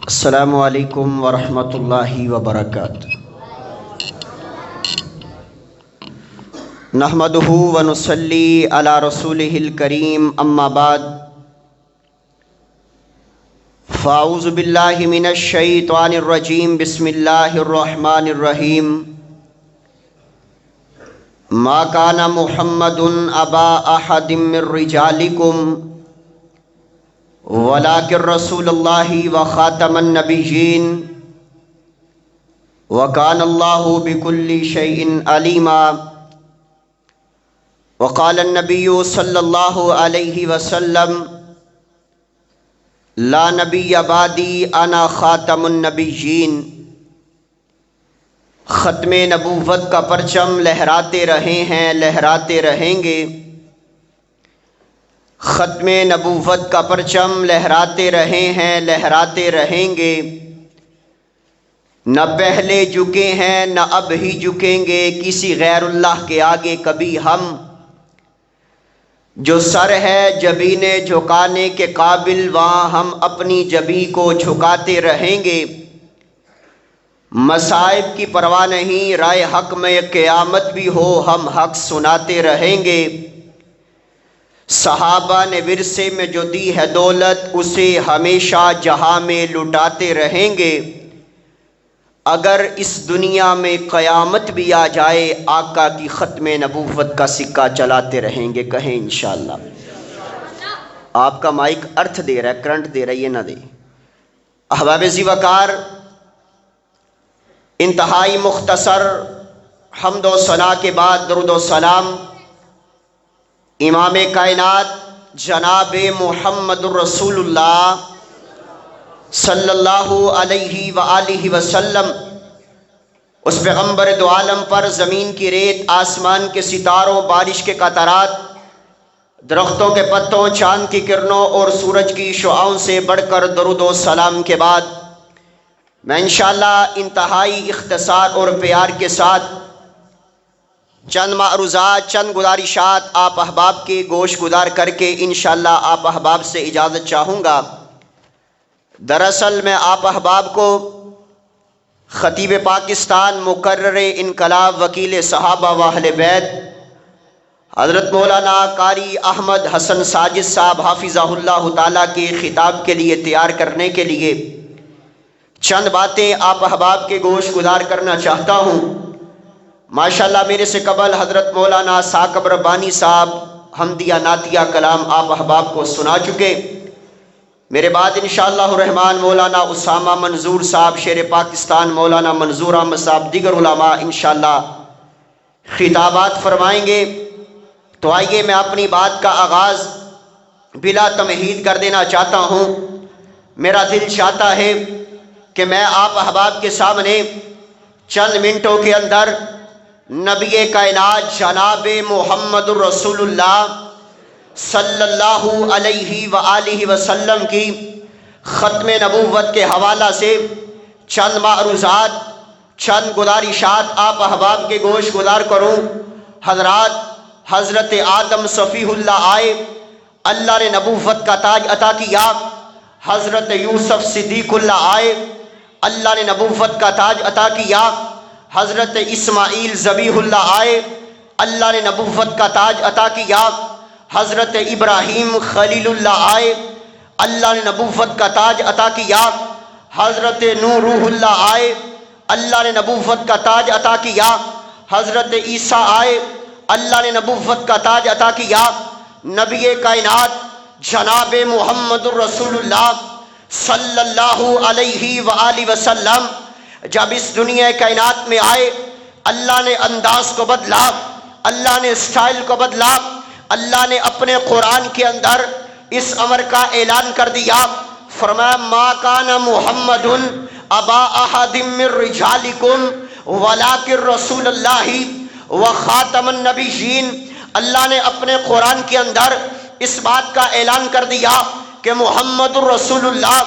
السلام علیکم ورحمۃ اللہ وبرکاتہ۔ نحمدہ ونصلی علی رسولہ الکریم، اما بعد فاعوذ باللہ من الشیطان الرجیم، بسم اللہ الرحمن الرحیم۔ ما کان محمد ابا احد من رجالکم ولکن رسول اللہ وخاتم النبیین وکان اللہ بکل شیء علیما۔ وقال النبی صلی اللہ علیہ وسلم لا نبی بعدی انا خاتم النبیین۔ ختم نبوت کا پرچم لہراتے رہے ہیں، لہراتے رہیں گے۔ ختم نبوت کا پرچم لہراتے رہے ہیں، لہراتے رہیں گے۔ نہ پہلے جھکے ہیں نہ اب ہی جھکیں گے کسی غیر اللہ کے آگے کبھی ہم۔ جو سر ہے جبین جھکانے کے قابل، وہاں ہم اپنی جبیں کو جھکاتے رہیں گے۔ مصائب کی پرواہ نہیں، رائے حق میں قیامت بھی ہو ہم حق سناتے رہیں گے۔ صحابہ نے ورثے میں جو دی ہے دولت، اسے ہمیشہ جہاں میں لٹاتے رہیں گے۔ اگر اس دنیا میں قیامت بھی آ جائے، آقا کی ختم نبوت کا سکہ چلاتے رہیں گے۔ کہیں انشاءاللہ۔ آپ کا مائک ارتھ دے رہا ہے، کرنٹ دے رہا ہے، یہ نہ دے۔ احباب ذی وقار، انتہائی مختصر حمد و ثنا کے بعد درود و سلام امام کائنات جناب محمد الرسول اللہ صلی اللہ علیہ وآلہ وسلم، اس پیغمبر دو عالم پر زمین کی ریت، آسمان کے ستاروں، بارش کے قطرات، درختوں کے پتوں، چاند کی کرنوں اور سورج کی شعاؤں سے بڑھ کر درود و سلام کے بعد میں انشاءاللہ انتہائی اختصار اور پیار کے ساتھ چند معروضات، چند گزارشات آپ احباب کے گوش گزار کر کے انشاءاللہ آپ احباب سے اجازت چاہوں گا۔ دراصل میں آپ احباب کو خطیب پاکستان، مقرر انقلاب، وکیل صحابہ و اہل بیت حضرت مولانا قاری احمد حسن ساجد صاحب حافظہ اللہ تعالیٰ کے خطاب کے لیے تیار کرنے کے لیے چند باتیں آپ احباب کے گوش گزار کرنا چاہتا ہوں۔ ماشاءاللہ میرے سے قبل حضرت مولانا ثاقب ربانی صاحب حمدیہ نعتیہ کلام آپ احباب کو سنا چکے۔ میرے بعد انشاءاللہ الرحمن مولانا اسامہ منظور صاحب شیر پاکستان، مولانا منظور احمد صاحب، دیگر علماء انشاءاللہ خطابات فرمائیں گے۔ تو آئیے میں اپنی بات کا آغاز بلا تمہید کر دینا چاہتا ہوں۔ میرا دل چاہتا ہے کہ میں آپ احباب کے سامنے چند منٹوں کے اندر نبی کائنات جناب محمد الرسول اللہ صلی اللہ علیہ وآلہ وسلم کی ختم نبوت کے حوالہ سے چند معروضات، چند گزارشات آپ احباب کے گوش گزار کروں۔ حضرات، حضرت آدم صفیہ اللہ آئے، اللہ نے نبوت کا تاج عطا کیا۔ حضرت یوسف صدیق اللہ آئے، اللہ نے نبوت کا تاج عطا کیا۔ حضرت اسماعیل ذبیح اللہ آئے، اللہ نے نبوت کا تاج عطا کیا۔ حضرت ابراہیم خلیل اللہ آئے، اللہ نے نبوت کا تاج عطا کیا۔ حضرت نوح روح اللہ آئے، اللہ نے نبوت کا تاج عطا کیا۔ حضرت عیسیٰ آئے، اللہ نے نبوت کا تاج عطا کیا۔ نبی کائنات جناب محمد الرسول اللہ صلی اللہ علیہ وآلہ وسلم جب اس دنیا کائنات میں آئے، اللہ نے انداز کو بدلا، اللہ نے اسٹائل کو بدلا۔ اللہ نے اپنے قرآن کے اندر اس امر کا اعلان کر دیا، فرمایا ما کان محمد ابا احد من رجالکم ولکن رسول اللہ وخاتم النبیین۔ اللہ نے اپنے قرآن کے اندر اس بات کا اعلان کر دیا کہ محمد الرسول اللہ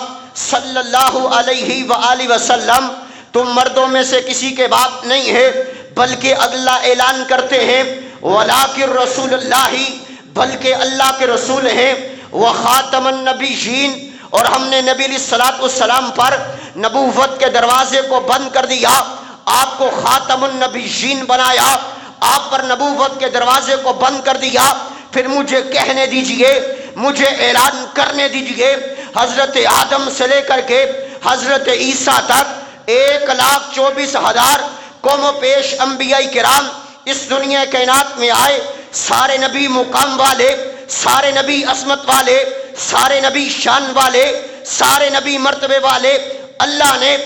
صلی اللہ علیہ وآلہ وسلم تم مردوں میں سے کسی کے باپ نہیں ہے، بلکہ اللہ اعلان کرتے ہیں وَلَٰكِن رسول اللہ، بلکہ اللہ کے رسول ہیں، وَخَاتَمَ النَّبِيِّينَ، اور ہم نے نبی علیہ الصلوۃ والسلام پر نبوت کے دروازے کو بند کر دیا، آپ کو خاتم النبیین بنایا، آپ پر نبوت کے دروازے کو بند کر دیا، پھر مجھے کہنے دیجئے، مجھے اعلان کرنے دیجئے، حضرت آدم سے لے کر کے حضرت عیسیٰ تک 1,24,000 قوم و پیش انبیاء کرام اس دنیا کائنات میں آئے، سارے نبی مقام والے، سارے نبی عظمت والے، سارے نبی شان والے، سارے نبی مرتبے والے۔ اللہ نے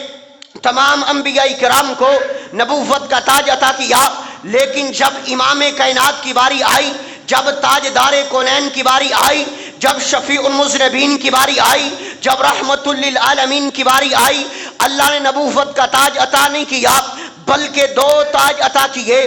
تمام انبیاء کرام کو نبوت کا تاج عطا کیا، لیکن جب امام کائنات کی باری آئی، جب تاجدار کونین کی باری آئی، جب شفیع المذنبین کی باری آئی، جب رحمت للعالمین کی باری آئی، اللہ نے نبوت کا تاج عطا نہیں کیا، بلکہ 2 تاج عطا کیے۔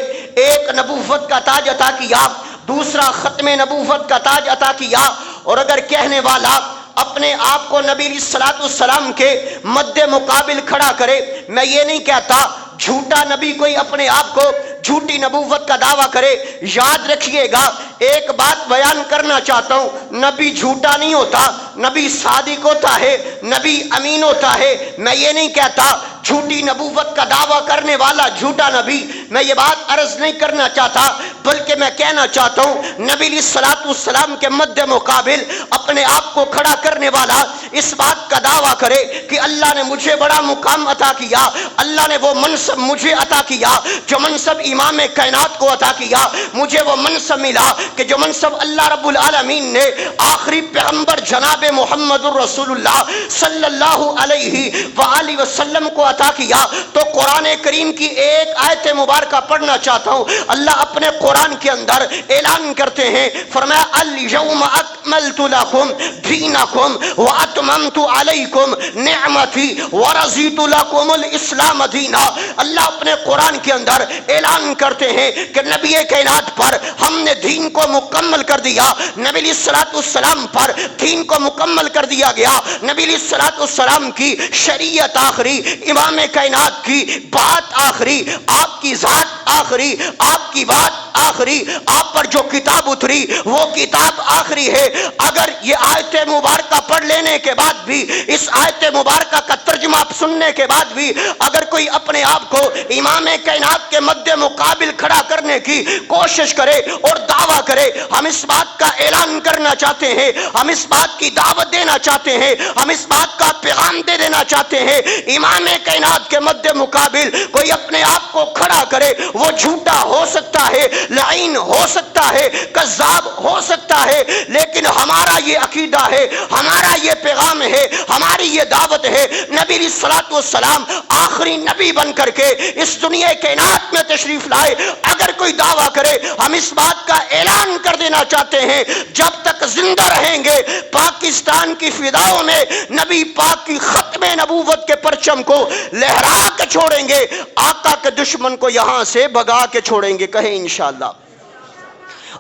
ایک نبوت کا تاج عطا کیا، دوسرا ختم نبوت کا تاج عطا کیا۔ اور اگر کہنے والا اپنے آپ کو نبی علیہ الصلوۃ والسلام کے مد مقابل کھڑا کرے، میں یہ نہیں کہتا جھوٹا نبی کوئی اپنے آپ کو جھوٹی نبوت کا دعویٰ کرے، یاد رکھیے گا ایک بات بیان کرنا چاہتا ہوں، نبی جھوٹا نہیں ہوتا، نبی صادق ہوتا ہے، نبی امین ہوتا ہے۔ میں یہ نہیں کہتا جھوٹی نبوت کا دعویٰ کرنے والا جھوٹا نبی، میں یہ بات عرض نہیں کرنا چاہتا، بلکہ میں کہنا چاہتا ہوں نبی علیہ الصلوۃ والسلام کے مد مقابل اپنے آپ کو کھڑا کرنے والا اس بات کا دعویٰ کرے کہ اللہ نے مجھے بڑا مقام عطا کیا، اللہ نے وہ منصب مجھے عطا کیا جو منصب امام کائنات کو عطا کیا، مجھے وہ منصب ملا کہ جو منصب اللہ رب العالمین نے آخری پیغمبر جناب محمد الرسول اللہ صلی اللہ علیہ وآلہ وسلم کو عطا کیا۔ تو قرآن کریم کی ایک آیت مبارکہ پڑھنا چاہتا ہوں۔ اللہ اپنے قرآن کے اندر اعلان کرتے ہیں، فرمایا الیوم اکملت لکم دینکم واتممت علیکم نعمتی ورضیت لکم الاسلام دینا۔ اللہ اپنے قرآن کے اندر اعلان کرتے ہیں کہ نبی کائنات پر ہم نے دین کو مکمل کر دیا، نبی علیہ الصلوۃ والسلام پر دین کو مکمل کر دیا گیا، نبی علیہ الصلوۃ والسلام کی شریعت آخری، امام کائنات کی بات آخری، آپ کی ذات آخری، آپ کی بات آخری، آپ پر جو کتاب اتری وہ کتاب آخری ہے۔ اگر یہ آیت مبارکہ پڑھ لینے کے بعد بھی، اس آیت مبارکہ کا ترجمہ سننے کے بعد بھی اگر کوئی اپنے آپ کو امام کائنات کے مد مقابل کھڑا کرنے کی کوشش کرے اور دعویٰ کرے، ہم اس بات کا اعلان کرنا چاہتے ہیں، ہم اس بات کی دعوت دینا چاہتے ہیں، ہم اس بات کا پیغام دے دینا چاہتے ہیں، امام کائنات کے مد مقابل کوئی اپنے آپ کو کھڑا کرے، وہ جھوٹا ہو سکتا ہے، لعین ہو سکتا ہے، کذاب ہو سکتا ہے، لیکن ہمارا یہ عقیدہ ہے، ہمارا یہ پیغام ہے، ہماری یہ دعوت ہے، نبی علیہ الصلوۃ والسلام آخری نبی بن کر کے اس دنیا کائنات میں تشریف لائے۔ اگر کوئی دعویٰ کرے، ہم اس بات کا اعلان کر دینا چاہتے ہیں، جب تک زندہ رہیں گے پاکستان کی فضاؤں میں نبی پاک کی ختم نبوت کے پرچم کو لہرا کے چھوڑیں گے، آقا کے دشمن کو یہاں سے بھگا کے چھوڑیں گے، کہیں انشاءاللہ۔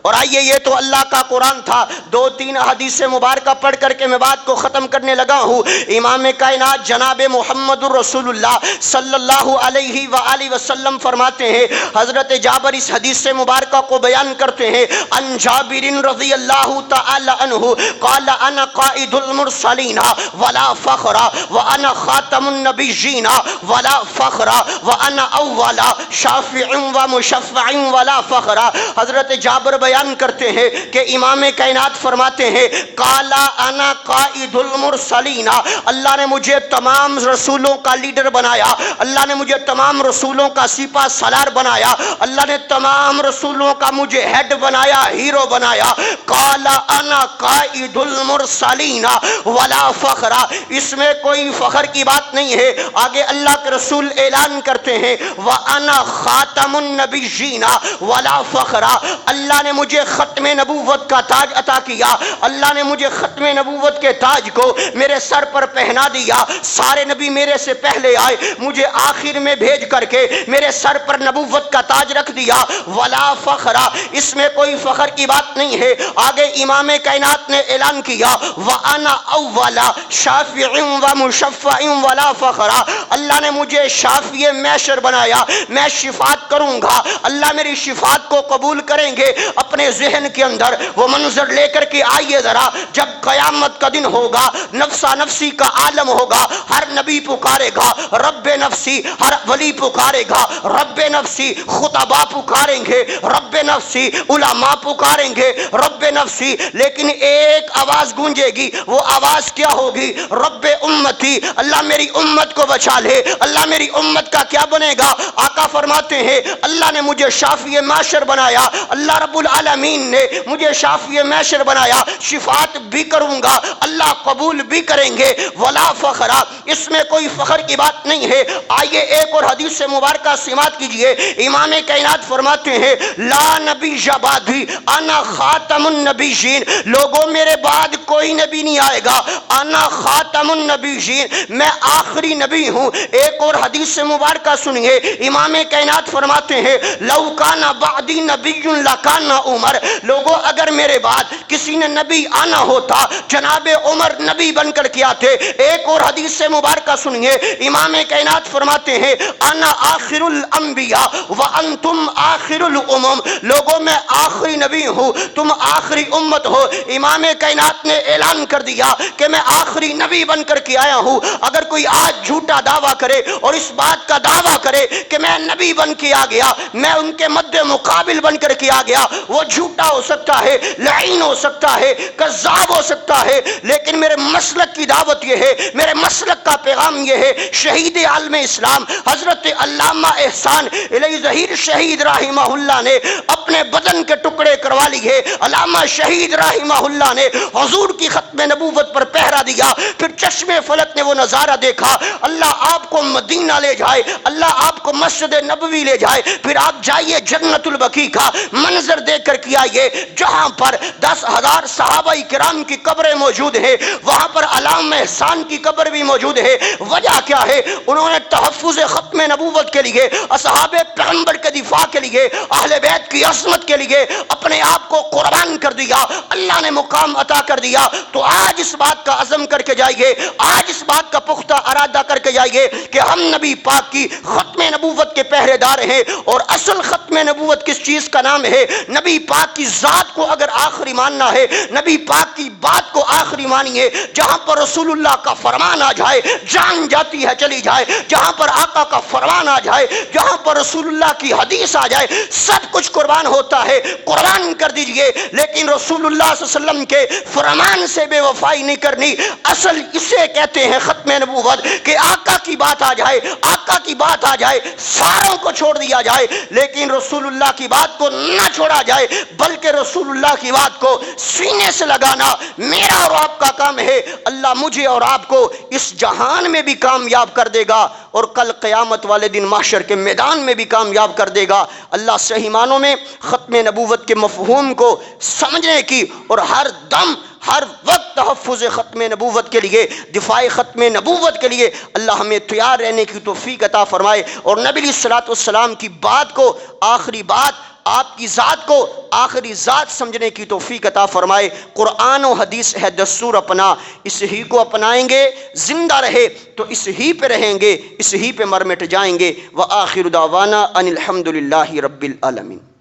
اور آئیے، یہ تو اللہ کا قرآن تھا، 2-3 حدیث مبارکہ پڑھ کر کے میں بات کو ختم کرنے لگا ہوں۔ امام کائنات جناب محمد الرسول اللہ صلی اللہ علیہ وآلہ وسلم فرماتے ہیں، حضرت جابر اس حدیث مبارکہ کو بیان کرتے ہیں، ان جابر رضی اللہ تعالی عنہ قال انا قائد المرسلین ولا فخر وانا خاتم النبیین ولا فخر وانا اول شافع ومشفع ولا فخر۔ حضرت جابر بیان کرتے ہیں کہ امام کائنات فرماتے ہیں، قالا انا قائد المرسلین، اللہ نے مجھے تمام رسولوں کا لیڈر بنایا، اللہ نے مجھے تمام رسولوں کا سپہ سالار بنایا، اللہ نے تمام رسولوں کا مجھے ہیڈ بنایا، ہیرو بنایا۔ قالا انا قائد المرسلین ولا فخر، اس میں کوئی فخر کی بات نہیں ہے۔ آگے اللہ کے رسول اعلان کرتے ہیں، وانا خاتم النبیین ولا فخر، اللہ نے مجھے ختم نبوت کا تاج عطا کیا، اللہ نے مجھے ختم نبوت کے تاج کو میرے سر پر پہنا دیا۔ سارے نبی میرے سے پہلے آئے، مجھے آخر میں بھیج کر کے میرے سر پر نبوت کا تاج رکھ دیا۔ ولا فخر، اس میں کوئی فخر کی بات نہیں ہے۔ آگے امام کائنات نے اعلان کیا، وانا اول شافع ومشفع ولا فخر، اللہ نے مجھے شافع محشر بنایا، میں شفاعت کروں گا، اللہ میری شفاعت کو قبول کریں گے۔ اپنے ذہن کے اندر وہ منظر لے کر کے آئیے ذرا، جب قیامت کا دن ہوگا، نفسا نفسی کا عالم ہوگا، ہر نبی پکارے گا رب نفسی، ہر ولی پکارے گا رب نفسی، خطباء پکاریں گے رب نفسی، علماء پکاریں گے رب نفسی، لیکن ایک آواز گونجے گی، وہ آواز کیا ہوگی؟ رب امتی، اللہ میری امت کو بچا لے۔ اللہ میری امت کا کیا بنے گا؟ آقا فرماتے ہیں اللہ نے مجھے شافی معاشر بنایا، اللہ رب العالمین نے مجھے شافی معاشر بنایا، شفاعت بھی کروں گا، اللہ قبول بھی کریں گے، ولا فخرا، اس میں کوئی فخر کی بات نہیں ہے۔ آئیے ایک اور حدیث سے مبارکہ سماعت کیجئے، امام کائنات فرماتے ہیں لا نبی بعدی انا خاتم النبیین، لوگوں میرے بعد کوئی نبی نہیں آئے گا، انا خاتم النبیین، میں آخری نبی ہوں۔ ایک اور حدیث سے مبارکہ سنیے، امام کائنات فرماتے ہیں لو کان بعدی نبی لکان عمر، لوگوں اگر میرے بعد کسی نے نبی آنا ہوتا جناب عمر نبی بن کر کے آتے۔ ایک اور حدیث سے مبارکہ سنیے، امام کائنات فرماتے ہیں انا آخر الانبیاء وانتم آخر الامم، لوگوں میں آخری نبی ہوں، تم آخری امت ہو۔ امام کائنات نے اعلان کر دیا کہ میں آخری نبی بن کر کے آیا ہوں۔ اگر کوئی آج جھوٹا دعویٰ کرے اور اس بات کا دعویٰ کرے کہ میں نبی بن کے آ گیا، میں ان کے مد مقابل بن کر کے آ گیا، وہ جھوٹا ہو سکتا ہے، لعین ہو سکتا ہے، کذاب ہو سکتا ہے، لیکن میرے مسلک کی دعوت یہ ہے، میرے مسلک کا پیغام یہ ہے۔ شہید عالم اسلام حضرت علامہ احسان علیہ ظہیر شہید رحمہ اللہ نے اپنے بدن کے ٹکڑے کروا لیے۔ علامہ شہید رحمہ اللہ نے حضور کی ختم نبوت پر پہرا دیا، پھر چشم فلک نے وہ نظارہ دیکھا، اللہ آپ کو مدینہ لے جائے، اللہ آپ کو مسجد نبوی لے جائے، پھر آپ جائیے جنت البقیع کا منظر دیکھ کر کے آئیے، جہاں پر 10,000 صحابہ کرام کی قبریں موجود ہیں، وہاں پر علامہ احسان کی قبر بھی موجود ہے۔ وجہ کیا ہے؟ انہوں نے تحفظ ختم نبوت کے لیے، اصحاب پیغمبر کے دفاع کے لیے، اہل بیت کی عصمت کے لیے اپنے آپ کو قربان کر دیا، اللہ نے مقام عطا کر دیا۔ تو آج اس بات کا عزم کر کے جائیے، آج اس بات کا پختہ ارادہ کر کے جائیے کہ ہم نبی پاک کی ختم نبوت کے پہرے دار ہیں۔ اور اصل ختم نبوت کس چیز کا نام ہے؟ نبی پاک کی ذات کو اگر آخری ماننا ہے، نبی پاک کی بات کو آخری مانیے۔ جہاں پر رسول اللہ کا فرمان آ جائے جان جاتی ہے چلی جائے، جہاں پر آقا کا فرمان آ جائے، جہاں پر رسول اللہ کی حدیث آ جائے، سب کچھ قربان ہوتا ہے، قربان کر دیجئے۔ لیکن رسول اللہ صلی اللہ علیہ وسلم کے فرمان سے بے وفائی نہیں کرنی۔ اصل اسے کہتے ہیں ختم نبوت، کہ آقا کی بات آ جائے، آقا کی بات آ جائے، ساروں کو چھوڑ دیا جائے، لیکن رسول اللہ کی بات کو نہ چھوڑا جائے، بلکہ رسول اللہ کی بات کو سینے سے لگانا میرا اور آپ کا کام ہے۔ اللہ مجھے اور آپ کو اس جہان میں بھی کامیاب کر دے گا اور کل قیامت والے دن محشر کے میدان میں بھی کامیاب کر دے گا۔ اللہ صحیح معنوں میں ختم نبوت کے مفہوم کو سمجھنے کی اور ہر دم ہر وقت تحفظ ختم نبوت کے لیے، دفاع ختم نبوت کے لیے اللہ ہمیں تیار رہنے کی توفیق عطا فرمائے، اور نبی علیہ الصلوۃ والسلام کی بات کو آخری بات، آپ کی ذات کو آخری ذات سمجھنے کی توفیق عطا فرمائے۔ قرآن و حدیث ہے دستور اپنا، اس ہی کو اپنائیں گے، زندہ رہے تو اس ہی پہ رہیں گے، اس ہی پہ مر مٹ جائیں گے۔ وآخر دعوانا ان الحمد للہ رب العالمین۔